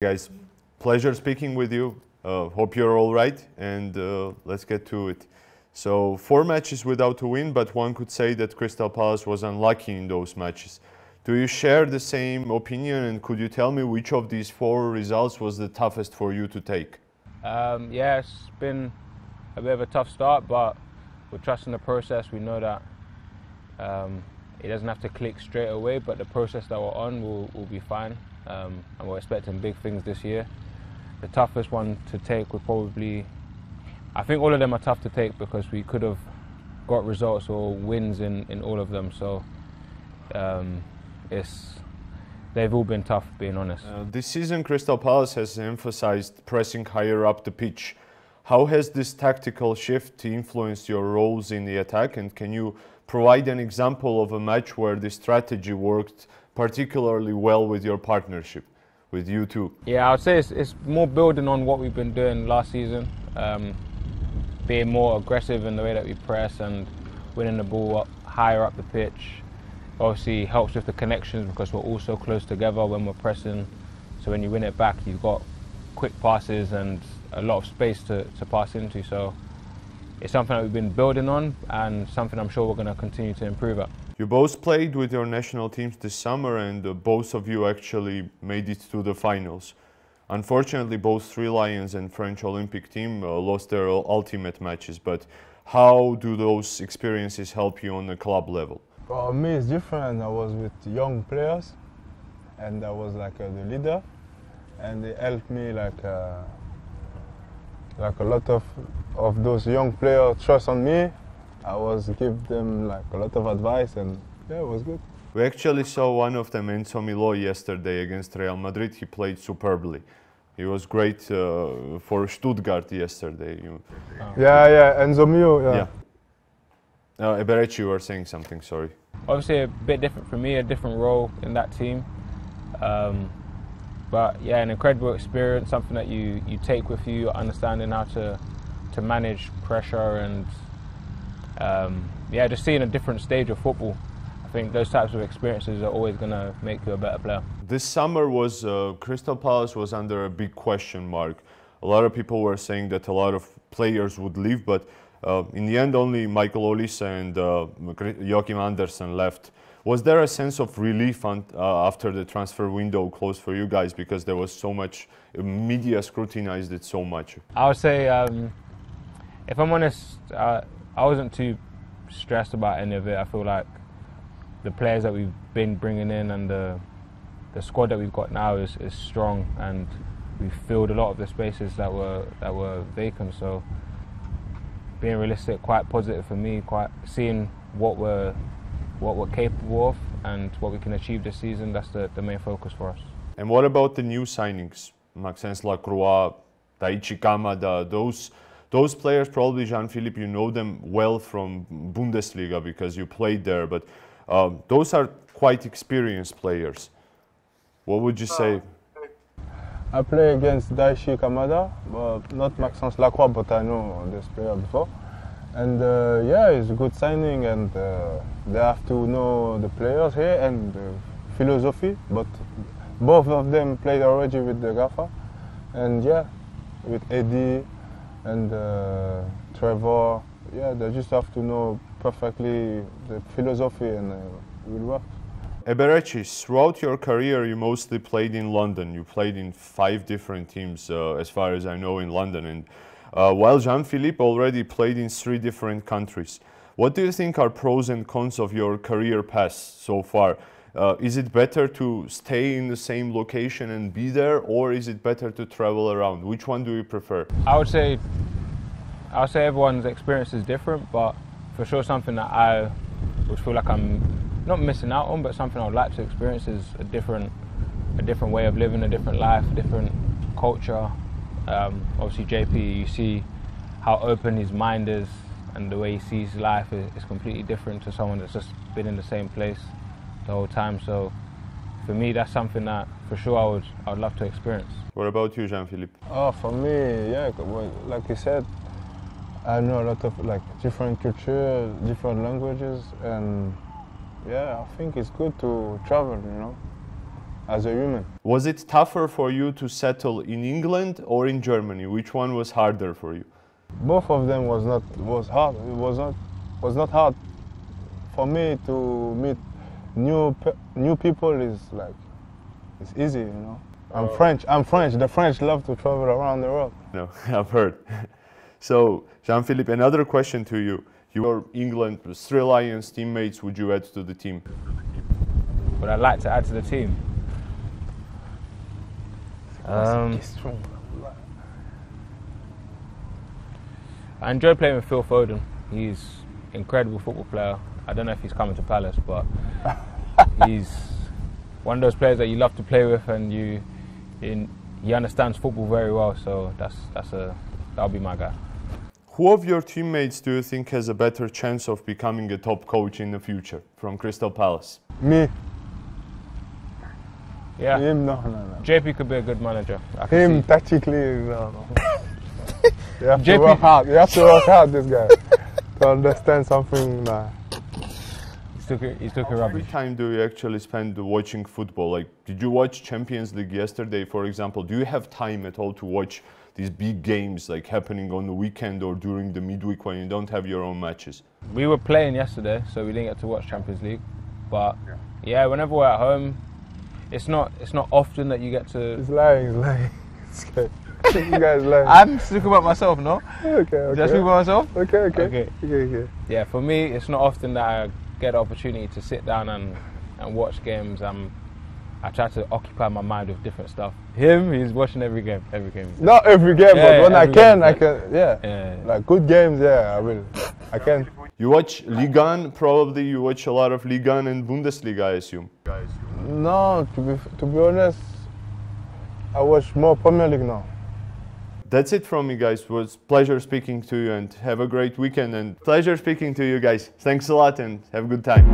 Guys, pleasure speaking with you. Hope you're all right, and let's get to it. So 4 matches without a win, but one could say that Crystal Palace was unlucky in those matches. Do you share the same opinion, and could you tell me which of these 4 results was the toughest for you to take? Yeah, it's been a bit of a tough start, but we're trusting the process. We know that it doesn't have to click straight away, but the process that we're on will be fine, and we're expecting big things this year. The toughest one to take would probably, I think all of them are tough to take because we could have got results or wins in all of them, so they've all been tough, being honest. This season Crystal Palace has emphasized pressing higher up the pitch. How has this tactical shift influenced your roles in the attack, and can you provide an example of a match where this strategy worked particularly well with your partnership, with you two? Yeah, I would say it's more building on what we've been doing last season, being more aggressive in the way that we press and winning the ball up, higher up the pitch. Obviously helps with the connections because we're all so close together when we're pressing, so when you win it back you've got quick passes and a lot of space to pass into, so it's something that we've been building on and something I'm sure we're going to continue to improve at. You both played with your national teams this summer, and both of you actually made it to the finals. Unfortunately, both Three Lions and French Olympic team lost their ultimate matches, but how do those experiences help you on the club level? For me, it's different. I was with young players, and I was like the leader, and they helped me like a lot of those young players trust on me. I was give them like a lot of advice, and yeah, it was good. We actually saw one of them, Enzo Milo, yesterday against Real Madrid. He played superbly. He was great for Stuttgart yesterday. Yeah, Enzo Milo, yeah. Еберечі, you were saying something, sorry. Obviously a bit different for me, a different role in that team. But yeah, an incredible experience, something that you take with you, understanding how to manage pressure and yeah, just seeing a different stage of football. I think those types of experiences are always going to make you a better player. This summer was Crystal Palace was under a big question mark. A lot of people were saying that a lot of players would leave, but in the end only Michael Olise and Joachim Andersen left. Was there a sense of relief after the transfer window closed for you guys, because there was so much, media scrutinized it so much? I would say, if I'm honest, I wasn't too stressed about any of it. I feel like the players that we've been bringing in and the squad that we've got now is strong, and we've filled a lot of the spaces that were vacant. So being realistic, quite positive for me, quite seeing what we're capable of and what we can achieve this season. That's the main focus for us. And what about the new signings? Maxence Lacroix, Daichi Kamada, those players, probably Jean-Philippe, you know them well from Bundesliga because you played there, but those are quite experienced players. What would you say? I play against Daichi Kamada, but not Maxence Lacroix, but I know this player before. And yeah, it's a good signing, and they have to know the players here and the philosophy, but both of them played already with the Gafa. And yeah, with Eddie and Trevor, yeah, they just have to know perfectly the philosophy, and it will work. Еберечі, throughout your career you mostly played in London. You played in 5 different teams, as far as I know, in London. And while Jean-Philippe already played in 3 different countries. What do you think are pros and cons of your career path so far? Is it better to stay in the same location and be there, or is it better to travel around? Which one do you prefer? I would say everyone's experience is different, but for sure something that I would feel like I'm not missing out on, but something I would like to experience is a different way of living, a different life, a different culture. Obviously JP, you see how open his mind is, and the way he sees life is completely different to someone that's just been in the same place the whole time. So for me, that's something that for sure I would love to experience. What about you, Jean-Philippe? Oh, for me, yeah, like you said, I know a lot of like different cultures, different languages, and yeah, I think it's good to travel, you know, as a human. Was it tougher for you to settle in England or in Germany? Which one was harder for you? Both of them was hard. It was not hard for me to meet new people. Is like it's easy, you know. I'm French. The French love to travel around the world. No, I've heard. So, Jean-Philippe, another question to you. Your England Sri Lions teammates, would you add to the team? Would I like to add to the team? I enjoy playing with Phil Foden. He's an incredible football player. I don't know if he's coming to Palace, but he's one of those players that you love to play with, and he understands football very well. So that'll be my guy. Who of your teammates do you think has a better chance of becoming a top coach in the future from Crystal Palace? Me. Yeah. Him, no. JP could be a good manager. Him, tactically, no. You have to work hard. You have to work hard, this guy, to understand something. Nah. He's talking How rubbish. much time do you actually spend watching football? Like, did you watch Champions League yesterday, for example? Do you have time at all to watch these big games like happening on the weekend or during the midweek when you don't have your own matches? We were playing yesterday, so we didn't get to watch Champions League. But yeah, whenever we're at home, it's not often that you get to. He's lying. It's okay. You guys lying. I'm speaking about myself, no? Okay. Did I speak about myself? Okay. Yeah, for me, it's not often that I get the opportunity to sit down and watch games. I try to occupy my mind with different stuff. He's watching every game. Not every game, but when I can, Yeah. Like good games, I will. I can. You watch Ligue 1, probably you watch a lot of Ligue 1 and Bundesliga, I assume. No, to be honest, I watch more Premier League now. That's it from me, guys. It was a pleasure speaking to you, and have a great weekend. And pleasure speaking to you guys. Thanks a lot and have a good time.